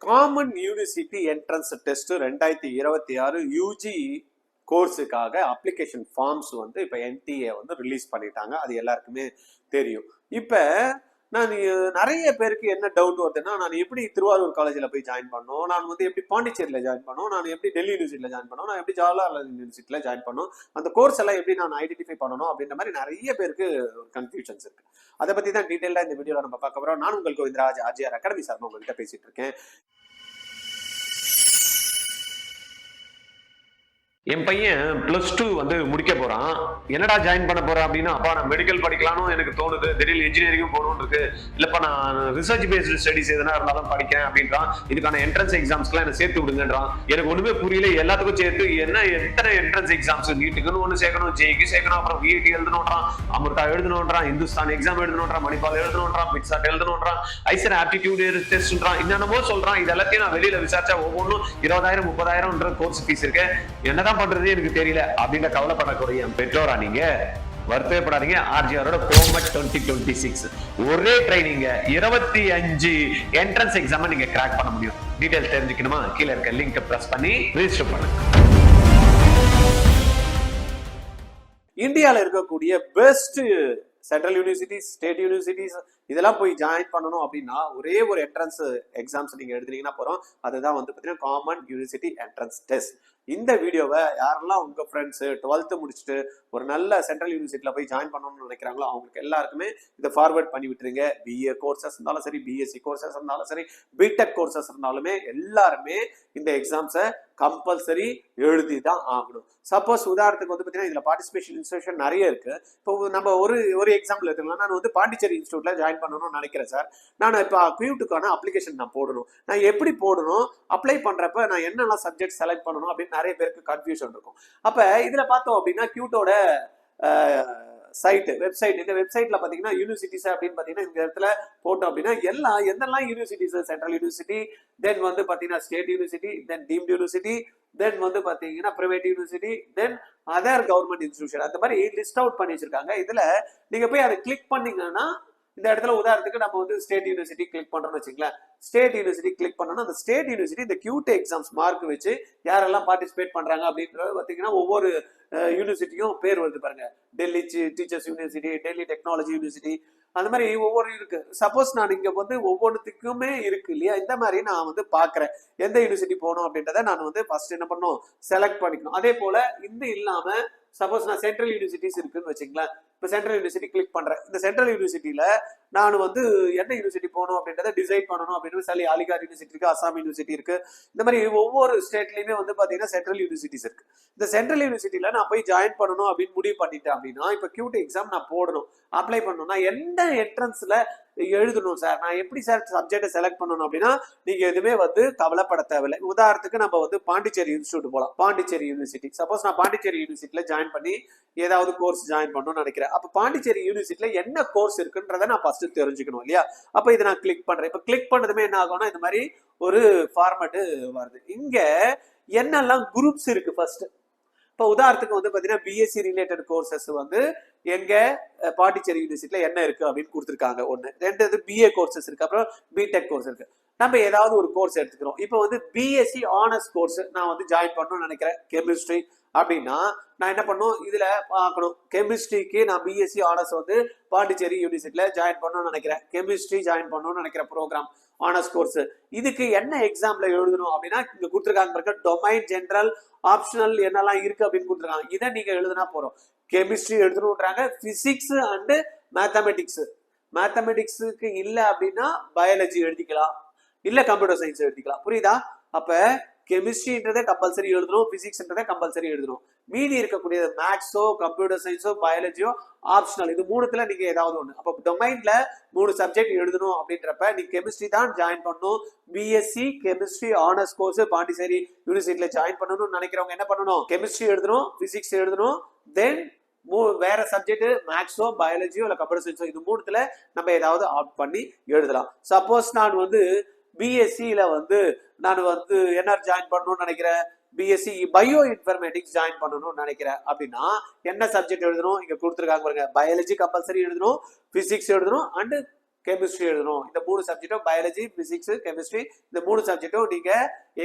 Common university entrance test 2026 UG கோர்ஸுக்காக application forms வந்து இப்போ என்டிஏ வந்து ரிலீஸ் பண்ணிட்டாங்க. அது எல்லாருக்குமே தெரியும். இப்போ நான் நிறைய பேருக்கு என்ன டவுட் வருதுன்னா, நான் எப்படி திருவாரூர் காலேஜில் போய் ஜாயின் பண்ணணும், நான் வந்து எப்படி பாண்டிச்சேரியில் ஜாயின் பண்ணணும், நான் எப்படி டெல்லி யூனிவர்சிட்டியில் ஜாயின் பண்ணணும், நான் எப்படி ஜவஹர்லால் யூனிவர்சிட்டியில் ஜாயின் பண்ணணும், அந்த கோர்ஸ் எல்லாம் எப்படி நான் ஐடென்டிஃபை பண்ணணும் அப்படின்ற மாதிரி நிறைய பேருக்கு கன்ஃபியூஷன்ஸ் இருக்கு. அதை பற்றி தான் டீட்டெயிலாக இந்த வீடியோவில் நம்ம பார்க்க போகிறோம். நான் உங்கள் கோவிந்தராஜ் ஆர்ஜிஆர் அகாடமி சார்பாக உங்கள்கிட்ட பேசிட்டு இருக்கேன். என் பையன் +2 வந்து முடிக்க போறான். என்னடா ஜாயின் பண்ண போறேன் அப்படின்னா, அப்பா நான் மெடிக்கல் படிக்கலாம்னு எனக்கு தோணுது, திடீர்னு இன்ஜினியரிங் போகணும்னு இருக்கு, இல்லப்பா நான் ரிசர்ச் பேஸ்டு ஸ்டடிஸ் எதனா இருந்தாலும் படிக்கிறேன் அப்படின்றான். இதுக்கான என்ட்ரன்ஸ் எக்ஸாம்ஸ்க்குலாம் என்ன சேர்த்து விடுங்கன்றான். எனக்கு ஒண்ணுமே புரியல. எல்லாத்துக்கும் சேர்த்து எத்தனை என்ட்ரன்ஸ் எக்ஸாம்ஸ், நீட்டுக்குன்னு ஒண்ணு சேர்க்கணும், ஜேக்கு சேர்க்கணும், அப்புறம் விஐடி எழுதணும்ன்றான், அமிர்தா எழுதணும்ன்றான், இந்துஸ்தான் எக்ஸாம் எழுதணும்ன்றான், மணிப்பால் எழுதணும்ன்றான், பிட்சாட் எழுதணும்ன்றான், ஐசர் ஆப்டிடியூட் டெஸ்ட்ன்றான், என்னென்னமோ சொல்றான். இது எல்லாத்தையும் நான் வெளியில விசாரிச்சா ஒவ்வொன்றும் 20,000 30,000 கோர்ஸ் ஃபீஸ் இருக்கு. என்னதான் பண்றது எனக்கு தெரியல அப்படின்னு கவலைப்படக்கூடிய பெற்றோரா நீங்க வருத்தப்படாதீங்க. ஆர்ஜிஆரோட கோமட் 2026 ஒரே ட்ரைனிங் 25 என்ட்ரன்ஸ் எக்ஸாம் நீங்க கிராக் பண்ண முடியும். டீடைல்ஸ் தெரிஞ்சுக்கணுமா? கீழே இருக்க லிங்க் பிரஸ் பண்ணி ரெஜிஸ்டர் பண்ணுங்க. இந்தியாவில் இருக்கக்கூடிய best central universities, state universities இதெல்லாம் போய் ஜாயின் பண்ணணும் அப்படின்னா ஒரே ஒரு என்ட்ரன்ஸ் எக்ஸாம்ஸ் நீங்க எழுதுனீங்கன்னா போறோம். அதுதான் வந்து பார்த்தீங்கன்னா காமன் யூனிவர்சிட்டி என்ட்ரன்ஸ் டெஸ்ட். இந்த வீடியோவை யாரெல்லாம் உங்க ஃப்ரெண்ட்ஸ் 12th முடிச்சுட்டு ஒரு நல்ல சென்ட்ரல் யூனிவர்சிட்டியில போய் ஜாயின் பண்ணணும்னு நினைக்கிறாங்களோ அவங்களுக்கு எல்லாருக்குமே இதை ஃபார்வர்ட் பண்ணி விட்டுருங்க. பிஏ கோர்சஸ் இருந்தாலும் சரி, பிஎஸ்சி கோர்சஸ் இருந்தாலும் சரி, பிடெக் கோர்சஸ் இருந்தாலுமே எல்லாருமே இந்த எக்ஸாம்ஸை கம்பல்சரி எழுதி தான் ஆகணும். சப்போஸ் உதாரணத்துக்கு வந்து பார்த்தீங்கன்னா இதில் பார்ட்டிசிபேஷன் இன்ஸ்டியூஷன் நிறைய இருக்கு. இப்போ நம்ம ஒரு எக்ஸாம்பிள் எடுத்துக்கலாம். நான் வந்து பாண்டிச்சேரி இன்ஸ்டியூட்ல ஜாயின் பண்ணணும்னு நினைக்கிறேன் சார். நான் இப்போ கியூட்டுக்கான அப்ளிகேஷன் நான் போடணும். நான் எப்படி போடணும், அப்ளை பண்றப்ப நான் என்னெல்லாம் சப்ஜெக்ட் செலக்ட் பண்ணணும் அப்படின்னு நிறைய பேருக்கு கன்ஃபியூஷன் இருக்கும். அப்ப இதுல பார்த்தோம் அப்படின்னா கியூட்டோட வெப்சைட், இந்த வெப்சைட்ல பாத்தீங்கன்னா யூனிவர்சிட்டிஸ் அப்படின்னு பாத்தீங்கன்னா இந்த இடத்துல போட்டோம் அப்படின்னா எந்தெல்லாம் யூனிவர்சிட்டிஸ், சென்ட்ரல் யூனிவர்சிட்டி, தென் வந்து பாத்தீங்கன்னா ஸ்டேட் யூனிவர்சிட்டி, தென் டீம்டு யூனிவர்சிட்டி, தென் வந்து பாத்தீங்கன்னா private university, then other government institution, அந்த மாதிரி லிஸ்ட் அவுட் பண்ணி வச்சிருக்காங்க. இதுல நீங்க போய் அதை கிளிக் பண்ணீங்கன்னா இந்த இடத்துல உதாரணத்துக்கு நம்ம வந்து ஸ்டேட் யூனிவர்சிட்டி கிளிக் பண்றோம்னு வச்சுங்களேன். ஸ்டேட் யூனிவர்சிட்டி கிளிக் பண்ணோம்னா அந்த ஸ்டேட் யூனிவர்சிட்டி இந்த கியூட் எக்ஸாம்ஸ் மார்க் வச்சு யாரெல்லாம் பார்ட்டிசிபேட் பண்றாங்க அப்படின்றது பார்த்தீங்கன்னா ஒவ்வொரு யூனிவர்சிட்டியும் பேர் வருது பாருங்க. Delhi teachers university, Delhi technology university, அந்த மாதிரி ஒவ்வொரு இருக்கு. சப்போஸ் நான் இங்க வந்து ஒவ்வொன்றுத்துக்குமே இருக்கு இல்லையா, இந்த மாதிரி நான் வந்து பாக்குறேன் எந்த யூனிவர்சிட்டி போகணும் அப்படின்றத நான் வந்து ஃபர்ஸ்ட் என்ன பண்ணணும், செலக்ட் பண்ணிக்கணும். அதே போல இந்த இல்லாம சப்போஸ் நான் சென்ட்ரல் யூனிவர்சிட்டிஸ் இருக்குன்னு வச்சுங்களேன். இப்போ சென்ட்ரல் யூனிவர்சிட்டி கிளிக் பண்றேன். இந்த சென்ட்ரல் யூனிவர்சிட்டியில நான் வந்து என்ன யூனிவர்சிட்டி போகணும் அப்படின்றத டிசைட் பண்ணணும் அப்படின்னு சொல்லி அலிகார் யூனிவர்சிட்டி இருக்கு, அசாம் யூனிவர்சிட்டி இருக்கு. இந்த மாதிரி ஒவ்வொரு ஸ்டேட்லயுமே வந்து பாத்தீங்கன்னா சென்ட்ரல் யூனிவர்சிட்டிஸ் இருக்கு. இந்த சென்ட்ரல் யூனிவர்சிட்டியில நான் போய் ஜாயின் பண்ணணும் அப்படின்னு முடிவு பண்ணிட்டேன் அப்படின்னா இப்போ கியூட் எக்ஸாம் நான் போடணும், அப்ளை பண்ணணும். நான் எந்த என்ட்ரன்ஸ்ல எழுதணும் சார், நான் எப்படி சார் சப்ஜெக்டை செலக்ட் பண்ணணும் அப்படின்னா நீங்க எதுவுமே வந்து கவலைப்பட தேவையில்லை. உதாரணத்துக்கு நம்ம வந்து பாண்டிச்சேரி இன்ஸ்டியூட் போகலாம். பாண்டிச்சேரி யூனிவர்சிட்டி, சப்போஸ் நான் பாண்டிச்சேரி யூனிவர்சிட்டியில ஜாயின் பண்ணி ஏதாவது கோர்ஸ் ஜாயின் பண்ணணும்னு நினைக்கிறேன். அப்ப பாண்டிச்சேரி யூனிவர்சிட்டியில என்ன கோர்ஸ் இருக்குன்றத நான் ஃபர்ஸ்ட் தெரிஞ்சுக்கணும் இல்லையா. அப்ப இதை நான் கிளிக் பண்றேன். இப்ப கிளிக் பண்ணதுமே என்ன ஆகும்னா இந்த மாதிரி ஒரு ஃபார்மேட் வருது. இங்க என்னெல்லாம் குரூப்ஸ் இருக்கு ஃபர்ஸ்ட். இப்போ உதாரணத்துக்கு வந்து பாத்தீங்கன்னா பிஎஸ்சி ரிலேட்டட் கோர்சஸ் வந்து எங்க பாண்டிச்சேரி யூனிவர்சிட்டியில என்ன இருக்கு அப்படின்னு கொடுத்துருக்காங்க. ஒண்ணு. ரெண்டாவது பிஏ கோர்சஸ் இருக்கு, அப்புறம் பிடெக் கோர்ஸ் இருக்கு. நம்ம ஏதாவது ஒரு கோர்ஸ் எடுத்துக்கிறோம். இப்போ வந்து பிஎஸ்சி ஆனர்ஸ் கோர்ஸ் நான் வந்து ஜாயின் பண்ணணும்னு நினைக்கிறேன், கெமிஸ்ட்ரி அப்படின்னா நான் என்ன பண்ணும், இதுல பார்க்கணும். கெமிஸ்ட்ரிக்கு நான் பிஎஸ்சி ஆனர்ஸ் வந்து பாண்டிச்சேரி யூனிவர்சிட்டியில ஜாயின் பண்ணணும்னு நினைக்கிறேன், கெமிஸ்ட்ரி ஜாயின் பண்ணணும்னு நினைக்கிறேன் ப்ரோக்ராம் ஆனர்ஸ் கோர்ஸ். இதுக்கு என்ன எக்ஸாம்ல எழுதணும் அப்படின்னா இங்க கொடுத்துருக்காங்க டொமைன், ஜெனரல், ஆப்ஷனல் என்னெல்லாம் இருக்கு அப்படின்னு கொடுத்துருக்காங்க. இதை நீங்க எழுதுனா போறோம். கெமிஸ்ட்ரி எழுதணும்ன்றாங்க, பிசிக்ஸ் அண்ட் மேத்தமெட்டிக்ஸ். மேத்தமெட்டிக்ஸுக்கு இல்ல அப்படின்னா பயாலஜி எழுதிக்கலாம், இல்ல கம்ப்யூட்டர் சயின்ஸ் எழுதிக்கலாம். புரியுதா? அப்ப கெமிஸ்ட்ரின்றதை கம்பல்சரி எழுதணும், பிசிக்ஸ்ன்றதை கம்பல்சரி எழுதணும். மீதி இருக்கக்கூடிய மேத்ஸோ, கம்ப்யூட்டர் சயின்ஸோ, பயாலஜியோ ஆப்ஷனல். இது மூணுத்துல நீங்க ஏதாவது ஒண்ணு. அப்ப டொமைன்ல 3 சப்ஜெக்ட் எழுதணும் அப்படின்றப்ப நீங்க கெமிஸ்ட்ரி தான் ஜாயின் பண்ணணும். BSc chemistry honours course Pondicherry யூனிவர்சிட்டியில ஜாயின் பண்ணணும்னு நினைக்கிறவங்க என்ன பண்ணணும், கெமிஸ்ட்ரி எழுதணும், பிசிக்ஸ் எழுதணும், தென் வேற சப்ஜெக்ட் மேத்ஸோ, பயாலஜியோ இல்ல கம்ப்யூட்டர் சயின்ஸோ, இது மூணுத்துல நம்ம ஏதாவது ஆப்ட் பண்ணி எழுதலாம். சப்போஸ் நான் வந்து பிஎஸ்சியில வந்து நான் வந்து என்ன ஜாயின் பண்ணணும்னு நினைக்கிறேன், பிஎஸ்சி பயோ இன்ஃபர்மேட்டிக்ஸ் ஜாயின் பண்ணணும்னு நினைக்கிறேன் அப்படின்னா என்ன சப்ஜெக்ட் எழுதணும், இங்க கொடுத்துருக்காங்க பாருங்க. பயாலஜி கம்பல்சரி எழுதணும், பிசிக்ஸ் எழுதணும், அண்ட் கெமிஸ்ட்ரி எழுதணும். இந்த 3 சப்ஜெக்டும் பயாலஜி, பிசிக்ஸ், கெமிஸ்ட்ரி இந்த 3 சப்ஜெக்டும் நீங்க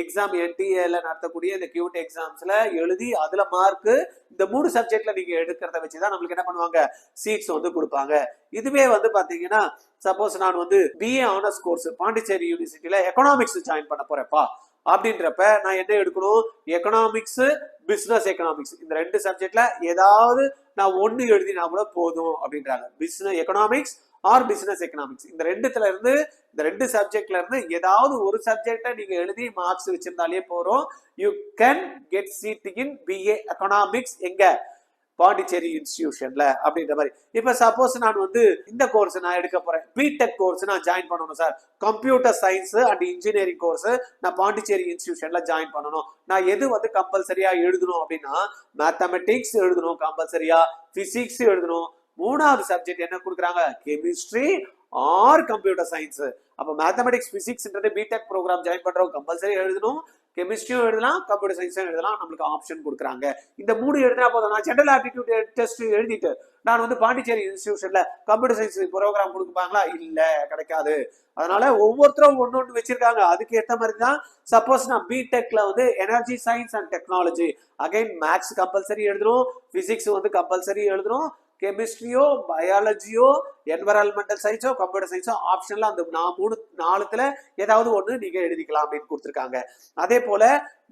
எக்ஸாம் NTA-ல நடத்தக்கூடிய இந்த QT எக்ஸாம்ஸ்ல எழுதி அதுல மார்க் இந்த 3 சப்ஜெக்ட்ல நீங்க எடுக்கிறத வச்சுதான் நம்மளுக்கு என்ன பண்ணுவாங்க, சீட்ஸ் வந்து கொடுப்பாங்க. இதுவே வந்து பாத்தீங்கன்னா சப்போஸ் நான் வந்து BA ஆனர்ஸ் கோர்ஸ் பாண்டிச்சேரி யூனிவர்சிட்டியில எக்கனாமிக்ஸ் ஜாயின் பண்ண போறேன்ப்பா அப்படின்றப்ப நான் என்ன எடுக்கணும், எக்கனாமிக்ஸ், பிசினஸ் எக்கனாமிக்ஸ் இந்த 2 சப்ஜெக்ட்ல ஏதாவது நான் ஒன்னு எழுதினா கூட போதும் அப்படின்றாங்க. Business economics or business economics இந்த 2த்துல இருந்து இந்த 2 சப்ஜெக்ட்ல இருந்து ஏதாவது ஒரு சப்ஜெக்டை நீங்க எழுதி மார்க்ஸ் வச்சிருந்தாலே போறோம். You can get seat in BA economics எங்க, பாண்டிச்சேரி இன்ஸ்டிடியூஷன்ல அப்படின்ற மாதிரி. இப்ப சப்போஸ் நான் வந்து இந்த கோர்ஸ் நான் எடுக்க போறேன், பிடெக் கோர்ஸ் நான் ஜாயின் பண்ணணும் sir, computer science and engineering course நான் பாண்டிச்சேரி இன்ஸ்டிடியூஷன்ல ஜாயின் பண்ணணும். நான் எது வந்து கம்பல்சரியா எழுதணும் அப்படின்னா மேத்தமெட்டிக்ஸ் எழுதணும் கம்பல்சரியா, பிசிக்ஸ் எழுதணும். 3வது சப்ஜெக்ட் என்ன கொடுக்குறாங்க, கெமிஸ்ட்ரி ஆர் கம்ப்யூட்டர் சயின்ஸ். அப்ப மேத்தமெட்டிக்ஸ் பிசிக்ஸ்ன்றது பிடெக் ப்ரோக்ராம் ஜாயின் பண்றவங்க கம்பல்சரி எழுதணும், கெமிஸ்ட்ரியும் எழுதலாம், கம்ப்யூட்டர் சயின்ஸும் எழுதலாம். நம்மளுக்கு ஆப்ஷன் கொடுக்குறாங்க. இந்த 3 எழுதினா போதும். நான் ஜெனரல் ஆப்டிடியூட் டெஸ்ட் எழுதிட்டு நான் வந்து பாண்டிச்சேரி இன்ஸ்டிடியூஷன்ல கம்ப்யூட்டர் சயின்ஸ் ப்ரோக்ராம் கொடுப்பாங்களா, இல்ல கிடைக்காது. அதனால ஒவ்வொருத்தரும் ஒன்னொன்னு வச்சிருக்காங்க. அதுக்கு ஏற்ற மாதிரி தான் சப்போஸ் நான் பிடெக்ல வந்து energy science and technology again maths compulsory எழுதணும், பிசிக்ஸ் வந்து கம்பல்சரி எழுதணும், கெமிஸ்ட்ரியோ பயாலஜியோ என்வரான்மெண்டல் சயின்ஸோ கம்ப்யூட்டர் சயின்ஸோ ஆப்ஷன்ல அந்த 4த்துல ஏதாவது ஒண்ணு நீங்க எழுதிக்கலாம் அப்படின்னு கொடுத்துருக்காங்க. அதே போல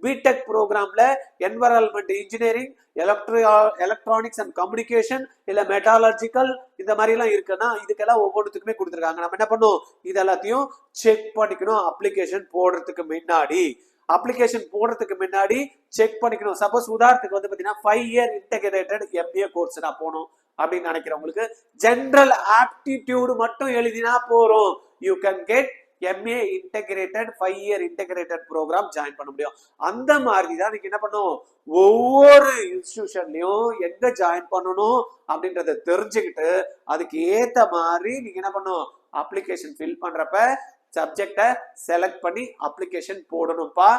பிடெக் ப்ரோக்ராம்ல environment engineering, electronics and communication இல்ல மெட்டாலஜிக்கல் இந்த மாதிரி எல்லாம் இருக்குன்னா இதுக்கெல்லாம் ஒவ்வொன்றுத்துக்குமே கொடுத்துருக்காங்க. நம்ம என்ன பண்ணும், இது எல்லாத்தையும் செக் பண்ணிக்கணும். அப்ளிகேஷன் போடுறதுக்கு முன்னாடி செக் பண்ணிக்கணும். சப்போஸ் உதாரணத்துக்கு வந்து பாத்தீங்கன்னா 5 இயர் இன்டகிரேட்டட் MBA கோர்ஸ் நான் போகணும் அப்படின்னு நினைக்கிறவங்களுக்கு ஜெனரல் ஆப்டிடியூட் மட்டும் எழுதினா போறோம். You can get MA integrated 5 year integrated program join பண்ண முடியும். அந்த மாதிரி தான் நீங்க என்ன பண்ணும், ஒவ்வொரு இன்ஸ்டிடியூஷன்லயும் எங்க ஜாயின் பண்ணணும் அப்படின்றத தெரிஞ்சுக்கிட்டு அதுக்கு ஏத்த மாதிரி நீங்க என்ன பண்ணும், அப்ளிகேஷன் ஃபில் பண்றப்ப சப்ஜெக்டை செலக்ட் பண்ணி அப்ளிகேஷன் போடணும்ப்பா.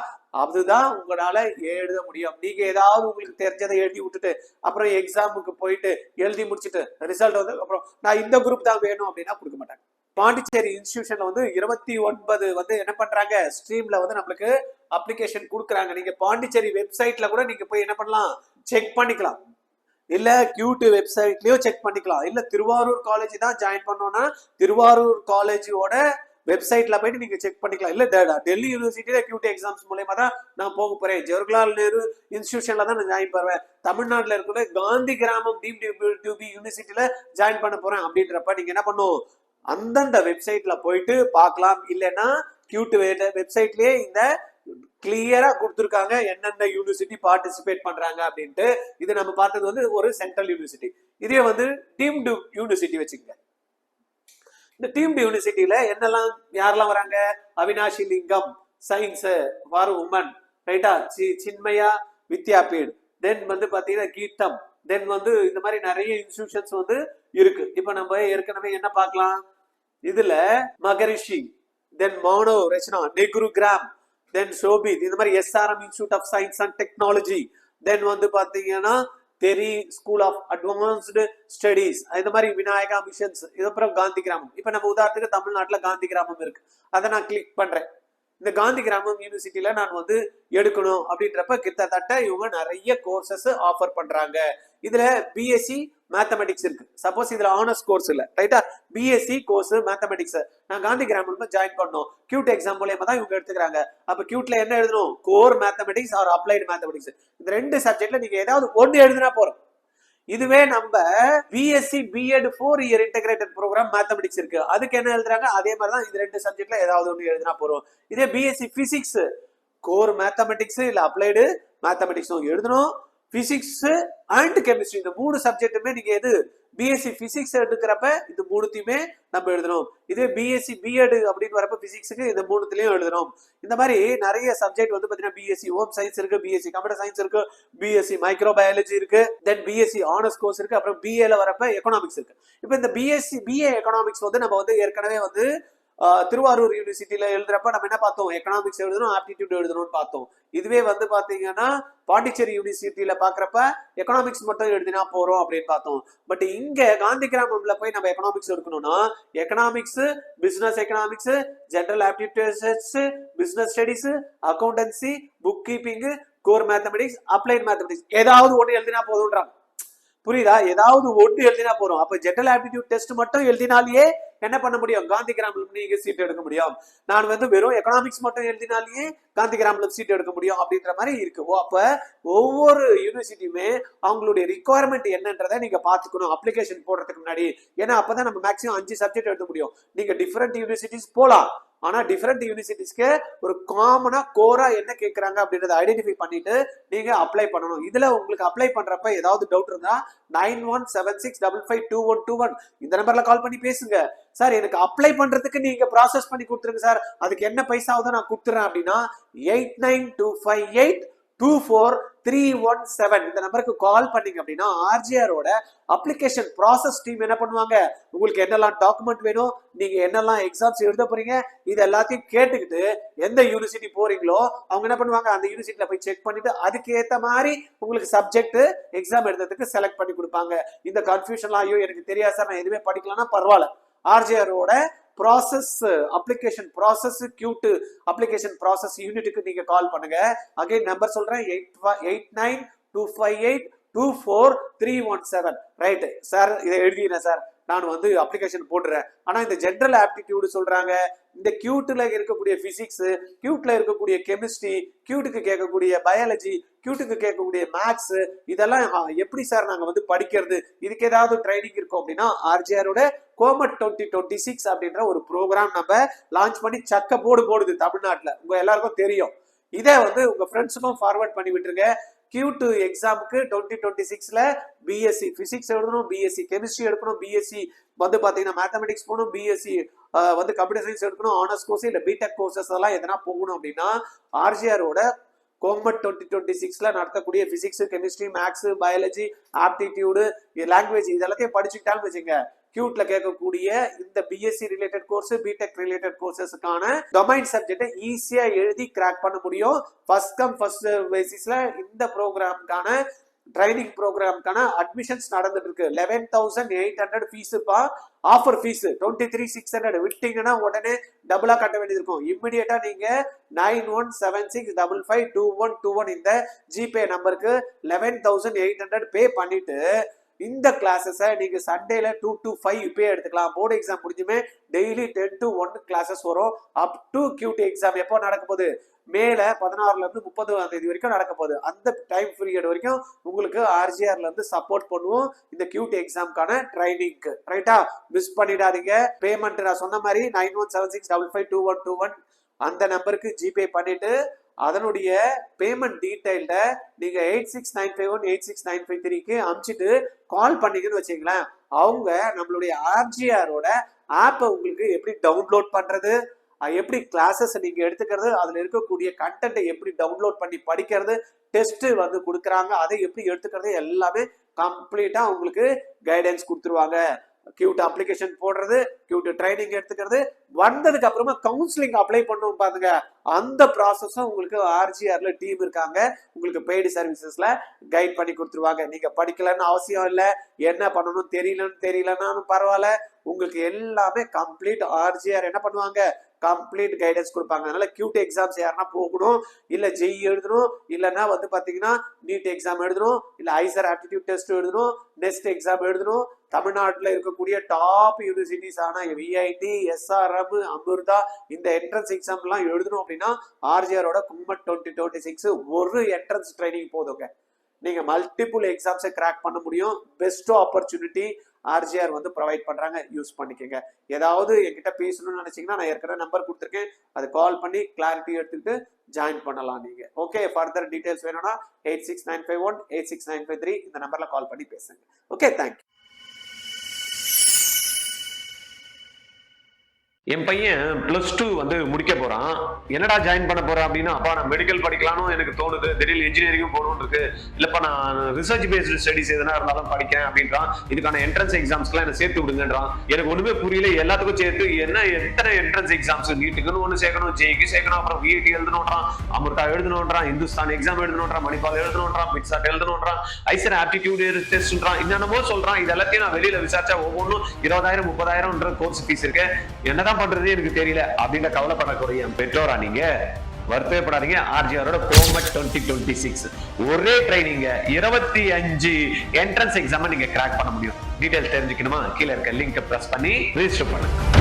அதுதான் உங்களால எழுத முடியும். நீங்க ஏதாவது உங்களுக்கு தெரிஞ்சதை எழுதி விட்டுட்டு அப்புறம் எக்ஸாமுக்கு போயிட்டு எழுதி முடிச்சுட்டு ரிசல்ட் வந்து அப்புறம் நான் இந்த குரூப் தான் வேணும் அப்படின்னா கொடுக்க மாட்டாங்க. பாண்டிச்சேரி இன்ஸ்டிடியூஷன்ல வந்து 29 வந்து என்ன பண்றாங்க, ஸ்ட்ரீம்ல வந்து நம்மளுக்கு அப்ளிகேஷன் கொடுக்குறாங்க. நீங்க பாண்டிச்சேரி வெப்சைட்ல கூட நீங்க போய் என்ன பண்ணலாம், செக் பண்ணிக்கலாம். இல்ல QT வெப்சைட்லயும் செக் பண்ணிக்கலாம். இல்ல திருவாரூர் காலேஜ் தான் ஜாயின் பண்ணோம்னா திருவாரூர் காலேஜோட வெப்சைட்ல போயிட்டு நீங்க செக் பண்ணிக்கலாம். இல்ல டெல்லி யூனிவர்சிட்டியில QT எக்ஸாம்ஸ் மூலமா தான் நான் போக போறேன், ஜவஹர்லால் நேரு இன்ஸ்டிடியூஷன்ல தான் நான் ஜாயின் பண்ணுவேன், தமிழ்நாட்டுல இருக்கிற காந்தி கிராமம் DMDUB யூனிவர்சிட்டியில ஜாயின் பண்ண போறேன் அப்படின்றப்ப நீங்க என்ன பண்ணும், அந்தந்த வெப்சைட்ல போயிட்டு பார்க்கலாம். இல்லைன்னா QT வெப்சைட்லயே இந்த கிளியரா கொடுத்துருக்காங்க என்னென்ன யூனிவர்சிட்டி பார்ட்டிசிபேட் பண்றாங்க அப்படின்ட்டு. இது நம்ம பார்த்தது வந்து ஒரு சென்ட்ரல் யூனிவர்சிட்டி. இதே வந்து டீம்டு யூனிவர்சிட்டி வச்சுக்கோங்க. இந்த டீம்டு யூனிவர்சிட்டியில என்னெல்லாம் யாரெல்லாம் வராங்க, அவினாஷி லிங்கம் சயின்ஸ் ஃபார் உமன், ரைட்டா, சின்மயா வித்யாபீட், தென் வந்து பாத்தீங்கன்னா கீதம், தென் வந்து இந்த மாதிரி நிறைய இன்ஸ்டிடியூஷன்ஸ் வந்து இருக்கு. இப்ப நம்ம ஏற்கனவே என்ன பார்க்கலாம், இதுல மகரிஷி, தென் மௌனோ ரச்சனா, நெகுரு கிராம், தென் சோபித், இந்த மாதிரி SRM institute of science and technology, then வந்து பாத்தீங்கன்னா தெரி ஸ்கூல் ஆஃப் அட்வான்ஸ்டு ஸ்டடீஸ், இந்த மாதிரி விநாயகா மிஷன்ஸ், இதுக்கப்புறம் காந்தி கிராமம். இப்ப நம்ம உதாரணத்துக்கு தமிழ்நாட்டுல காந்தி கிராமம் இருக்கு, அதை நான் கிளிக் பண்றேன். இந்த காந்தி கிராமம் யூனிவர்சிட்டியில நான் வந்து எடுக்கணும் அப்படின்றப்ப கிட்டத்தட்ட இவங்க நிறைய கோர்சஸ் ஆஃபர் பண்றாங்க. இதுல BSc மேத்தமெட்டிக்ஸ் இருக்கு. சப்போஸ் இதுல ஆனர்ஸ் கோர்ஸ் இல்ல, ரைட்டா, BSc கோர்ஸ் மேத்தமெட்டிக்ஸ் நான் காந்தி கிராமம் ஜாயின் பண்ணணும், QT எக்ஸாம் மூலமா தான் இவங்க எடுத்துக்கிறாங்க. அப்ப QTல என்ன எழுதணும், core mathematics or applied mathematics. இந்த 2 சப்ஜெக்ட்ல நீங்க ஏதாவது ஒன்று எழுதினா போறோம். இதுவே நம்ம BSc B.Ed 4 year integrated program mathematics இருக்கு, அதுக்கு என்ன எழுதுறாங்க, அதே மாதிரி தான் இது 2 சப்ஜெக்ட்ல ஏதாவது ஒன்று எழுதினா போறோம். இதே BSc பிசிக்ஸ் கோர் மேத்தமெட்டிக்ஸ் இல்ல அப்ளைடு மேத்தமெட்டிக்ஸும் எழுதணும், பிசிக்ஸ் அண்ட் கெமிஸ்ட்ரி இந்த 3 சப்ஜெக்ட்டுமே நீங்க எது BSc பிசிக்ஸ் எடுக்கிறப்ப இந்த 3த்தையுமே நம்ம எழுதணும். இதே BSc B.Ed அப்படின்னு வரப்ப பிசிக்ஸுக்கு இந்த 3த்துலயும் எழுதணும். இந்த மாதிரி நிறைய சப்ஜெக்ட் வந்து பாத்தீங்கன்னா BSc ஹோம் சயின்ஸ் இருக்கு, BSc கம்ப்யூட்டர் சயின்ஸ் இருக்கு, BSc மைக்ரோபயாலஜி இருக்கு, தென் BSc ஆனர்ஸ் கோர்ஸ் இருக்கு, அப்புறம் BA ல வரப்ப எக்கனாமிக்ஸ் இருக்கு. இப்ப இந்த BA எக்கனாமிக்ஸ் வந்து நம்ம வந்து ஏற்கனவே வந்து திருவாரூர் யூனிவர்சிட்டியில எழுதுறப்ப நம்ம என்ன பார்த்தோம், எக்கனாமிக்ஸ் எழுதணும், ஆப்டிடியூட் எழுதணும்னு பார்த்தோம். இதுவே வந்து பாத்தீங்கன்னா பாண்டிச்சேரி யூனிவர்சிட்டியில பாக்குறப்ப எக்கனாமிக்ஸ் மட்டும் எழுதினா போறோம் அப்படின்னு பார்த்தோம். பட் இங்க காந்தி கிராமம்ல போய் நம்ம எக்கனாமிக்ஸ் எடுக்கணும்னா economics, business economics, general aptitudes, business studies, accountancy, book keeping, core mathematics, applied mathematics ஏதாவது ஒண்ணு எழுதினா போதும்ன்றாங்க. புரியுதா? ஏதாவது ஒன்று எழுதினா போறோம். அப்ப ஜெனரல் ஆப்டிடியூட் டெஸ்ட் மட்டும் எழுதினாலேயே என்ன பண்ண முடியும், காந்தி கிராம்ல நீங்க சீட் எடுக்க முடியும். நான் வந்து வெறும் எக்கனாமிக்ஸ் மட்டும் எழுதினாலேயே காந்தி கிராம்ல சீட் எடுக்க முடியும் அப்படின்ற மாதிரி இருக்கு. அப்ப ஒவ்வொரு யூனிவர்சிட்டியுமே அவங்களுடைய ரிக்குவயர்மெண்ட் என்னன்றதை நீங்க பாத்துக்கணும் அப்ளிகேஷன் போடுறதுக்கு முன்னாடி. ஏன்னா அப்பதான் நம்ம மேக்ஸிமம் 5 சப்ஜெக்ட் எடுக்க முடியும். நீங்க டிஃபரெண்ட் யூனிவர்சிட்டிஸ் போலாம், ஆனா டிஃபரெண்ட் யூனிவர்சிட்டிஸ்க்கு ஒரு காமனா கோரா என்ன கேட்கறாங்க அப்படின்றத ஐடென்டிஃபை பண்ணிட்டு நீங்க அப்ளை பண்ணணும். இதுல உங்களுக்கு அப்ளை பண்றப்ப ஏதாவது டவுட் இருந்தா 9176552121 இந்த நம்பர்ல கால் பண்ணி பேசுங்க. சார் எனக்கு அப்ளை பண்றதுக்கு நீங்க ப்ராசஸ் பண்ணி கொடுத்துருங்க சார், அதுக்கு என்ன பைசாவதோ நான் கொடுத்துறேன் அப்படின்னா 8925824317 இந்த நம்பருக்கு கால் பண்ணீங்க அப்படின்னா ஆர்ஜிஆரோட அப்ளிகேஷன் ப்ராசஸ் டீம் என்ன பண்ணுவாங்க, உங்களுக்கு என்னெல்லாம் டாக்குமெண்ட் வேணும், நீங்க என்னெல்லாம் எக்ஸாம்ஸ் எழுத போறீங்க, இது எல்லாத்தையும் கேட்டுக்கிட்டு எந்த யூனிவர்சிட்டி போறீங்களோ அவங்க என்ன பண்ணுவாங்க, அந்த யூனிவர்சிட்டியில போய் செக் பண்ணிட்டு அதுக்கு ஏத்த மாதிரி உங்களுக்கு சப்ஜெக்ட் எக்ஸாம் எழுதுறதுக்கு செலக்ட் பண்ணி கொடுப்பாங்க. இந்த கன்ஃபியூஷன்லாம் ஐயோ எனக்கு தெரியாது சார், நான் எதுவுமே படிக்கலன்னா பரவாயில்ல, ஆர்ஜிஆரோட process application process CUET application process யூனிட்டுக்கு நீங்க கால் பண்ணுங்க. அகைன் நம்பர் சொல்றேன் 8925824317. ரைட் சார், இதை எழுதினேன் சார், நான் வந்து அப்ளிகேஷன் போடுறேன். ஆனா இந்த ஜெனரல் ஆப்டிடியூடு சொல்றாங்க, இந்த கியூட்ல இருக்கக்கூடிய பிசிக்ஸ், கியூட்ல இருக்கக்கூடிய கெமிஸ்ட்ரி, கியூட்டுக்கு கேட்கக்கூடிய பயாலஜி, கியூட்டுக்கு கேட்கக்கூடிய மேத்ஸ், இதெல்லாம் எப்படி சார் நாங்க வந்து படிக்கிறது, இதுக்கு ஏதாவது ட்ரைனிங் இருக்கும் அப்படின்னா ஆர்ஜிஆரோட கோமட் 2026 அப்படின்ற ஒரு ப்ரோக்ராம் நம்ம லான்ச் பண்ணி சக்க போடுது தமிழ்நாட்டுல, உங்க எல்லாருக்கும் தெரியும். இதை வந்து உங்க ஃப்ரெண்ட்ஸுக்கும் ஃபார்வர்ட் பண்ணி விட்டுருங்க. Q2 எக்ஸாமுக்கு 2026ல பிஎஸ்சி பிசிக்ஸ் எழுதணும், பிஎஸ்சி கெமிஸ்ட்ரி எடுக்கணும், பிஎஸ்சி வந்து பாத்தீங்கன்னா மேத்தமெட்டிக்ஸ் போகணும், பிஎஸ்சி வந்து கம்ப்யூட்டர் சயின்ஸ் எடுக்கணும், ஆனர்ஸ் கோர்ஸ் இல்ல பிடெக் கோர்சஸ் எல்லாம் எதனா போகணும் அப்படின்னா ஆர்ஜிஆரோட கோமட் 2026ல நடத்தக்கூடிய physics, chemistry, maths, biology, aptitude, language இது எல்லாத்தையும் படிச்சுக்கிட்டாலும் வச்சுங்க, கியூட்ல கேட்கக்கூடிய இந்த BSc related course, BTech related கோர்சஸ்க்கான டொமைன் சப்ஜெக்டை ஈஸியா எழுதி கிராக் பண்ண முடியும். ஃபர்ஸ்ட் கம் ஃபர்ஸ்ட் பேசிஸ்ல இந்த ப்ரோக்ராம்கான ட்ரைனிங் ப்ரோக்ராம்கான அட்மிஷன்ஸ் நடந்துட்டு இருக்கு. 11,800 ஃபீஸுப்பா, ஆஃபர் ஃபீஸ் 23,600 விட்டீங்கன்னா உடனே டபுளா கட்ட வேண்டியது இருக்கும். இம்மிடியேட்டா நீங்க 9176552121 இந்த ஜிபே நம்பருக்கு 11,800 பே பண்ணிட்டு இந்த கிளாஸஸை நீங்க சண்டேல 2 to 5 இப்பயே எடுத்துக்கலாம். போர்டு எக்ஸாம் முடிஞ்சுமே டெய்லி 10 to 1 கிளாஸஸ் வரும். அப் டு கியூட் எக்ஸாம் எப்போ நடக்க போகுது, மேல 16ல இருந்து 30ஆம் தேதி வரைக்கும் நடக்க போகுது. அந்த டைம் பீரியட் வரைக்கும் உங்களுக்கு ஆர்ஜிஆர்ல இருந்து சப்போர்ட் பண்ணுவோம் இந்த கியூட் எக்ஸாம்க்கான ட்ரைனிங்க்கு. ரைட்டா, மிஸ் பண்ணிடாதீங்க. பேமெண்ட் நான் சொன்ன மாதிரி 9176552121 அந்த நம்பருக்கு ஜிபே பண்ணிட்டு அதனுடைய பேமெண்ட் டீடைல்ட நீங்க 8695186953க்கு அனுப்பிச்சிட்டு கால் பண்ணீங்கன்னு வச்சுங்களேன், அவங்க நம்மளுடைய ஆர்ஜிஆரோட ஆப்பை உங்களுக்கு எப்படி டவுன்லோட் பண்றது, எப்படி கிளாஸஸ் நீங்க எடுத்துக்கிறது, அதுல இருக்கக்கூடிய கண்டென்ட்டை எப்படி டவுன்லோட் பண்ணி படிக்கிறது, டெஸ்ட் வந்து கொடுக்குறாங்க, அதை எப்படி எடுத்துக்கிறது எல்லாமே கம்ப்ளீட்டா உங்களுக்கு கைடன்ஸ் கொடுத்துருவாங்க. கியூட் அப்ளிகேஷன் போடுறது, கியூட் ட்ரைனிங் எடுத்துக்கிறது, வந்ததுக்கு அப்புறமா கவுன்சிலிங் அப்ளை பண்ணுவோம் பாருங்க, அந்த ப்ராசஸும் உங்களுக்கு ஆர்ஜிஆர்ல டீம் இருக்காங்க, உங்களுக்கு பெய்டு சர்வீசஸ்ல கைட் பண்ணி கொடுத்துருவாங்க. நீங்க படிக்கலன்னு அவசியம் இல்லை, என்ன பண்ணணும் தெரியலன்னாலும் பரவாயில்ல, உங்களுக்கு எல்லாமே கம்ப்ளீட் ஆர்ஜிஆர் என்ன பண்ணுவாங்க, கம்ப்ளீட் கைடன்ஸ் கொடுப்பாங்க. அதனால கியூட் எக்ஸாம்ஸ் யாருன்னா போகணும், இல்ல ஜெய் எழுதணும், இல்லைன்னா வந்து பாத்தீங்கன்னா நீட் எக்ஸாம் எழுதணும், இல்ல ஐசர் ஆப்டிடியூட் டெஸ்ட் எழுதணும், நெக்ஸ்ட் எக்ஸாம் எழுதணும், தமிழ்நாட்டில் இருக்கக்கூடிய டாப் யூனிவர்சிட்டிஸ் ஆன விஐடி, எஸ்ஆர்எம், அமிர்தா இந்த என்ட்ரன்ஸ் எக்ஸாம் எல்லாம் எழுதணும் அப்படின்னா ஆர்ஜிஆரோட கோமட் 2026 ஒரு என்ட்ரன்ஸ் ட்ரைனிங் போதுங்க, நீங்க மல்டிபிள் எக்ஸாம்ஸை கிராக் பண்ண முடியும். பெஸ்ட் ஆப்பர்ச்சுனிட்டி ஆர்ஜிஆர் வந்து ப்ரொவைட் பண்றாங்க, யூஸ் பண்ணிக்கோங்க. ஏதாவது என்கிட்ட பேசணும்னு நினைச்சீங்கன்னா நான் ஏற்கனவே நம்பர் கொடுத்துருக்கேன், அது கால் பண்ணி கிளாரிட்டி எடுத்துக்கிட்டு ஜாயின் பண்ணலாம் நீங்க. ஓகே, ஃபர்தர் டீடைல்ஸ் வேணும்னா 8695186953 இந்த நம்பர்ல கால் பண்ணி பேசுங்க. Okay, thank you. என் பையன் +2 வந்து முடிக்க போறான். என்னடா ஜாயின் பண்ண போறேன் அப்படின்னா, அப்பா நான் மெடிக்கல் படிக்கலாம்னு எனக்கு தோணுது. திடீர்னு இன்ஜினியரிங் போகணும்னு இருக்கு. இல்லப்பா நான் ரிசர்ச் பேஸ்டு ஸ்டடிஸ் எதனா இருந்தாலும் படிக்கிறேன் அப்படின்றான். இதுக்கான என்ட்ரன்ஸ் எக்ஸாம்ஸ்க்குலாம் என்ன சேர்த்து விடுங்கன்றான். எனக்கு ஒண்ணுமே புரியல. எல்லாத்துக்கும் சேர்த்து எத்தனை என்ட்ரன்ஸ் எக்ஸாம்ஸ், நீட்டுக்குன்னு ஒண்ணு சேர்க்கணும், ஜேஇக்கு சேர்க்கணும், அப்புறம் விஐடி எழுதணும்ன்றான், அமிர்தா எழுதணும்ன்றான், இந்துஸ்தான் எக்ஸாம் எழுதணும்ன்றான், மணிபால் எழுதணும்ன்றான், மிட்சாட் எழுதணும்ன்றான், ஐசர் ஆப்டிடியூட் டெஸ்ட்ன்றான், என்னென்னமோ சொல்றான். இது எல்லாத்தையும் நான் வெளியில விசாரிச்சா ஒவ்வொன்றும் 20,000 30,000 கோர்ஸ் ஃபீஸ் இருக்கு. என்னதான் பண்றது எனக்கு தெரியல அப்படின்னு கவலைப்படக்கூடிய என் பெற்றோரா நீங்க? வருத்தப்படாதீங்க. ஆர்ஜிஆரோட கோமட் 2026 ஒரே ட்ரைனிங் 25 என்ட்ரன்ஸ் எக்ஸாம் நீங்க கிராக் பண்ண முடியும். டீடைல்ஸ் தெரிஞ்சுக்கணுமா? கீழே இருக்க லிங்க் பிரஸ் பண்ணி ரெஜிஸ்டர் பண்ணுங்க.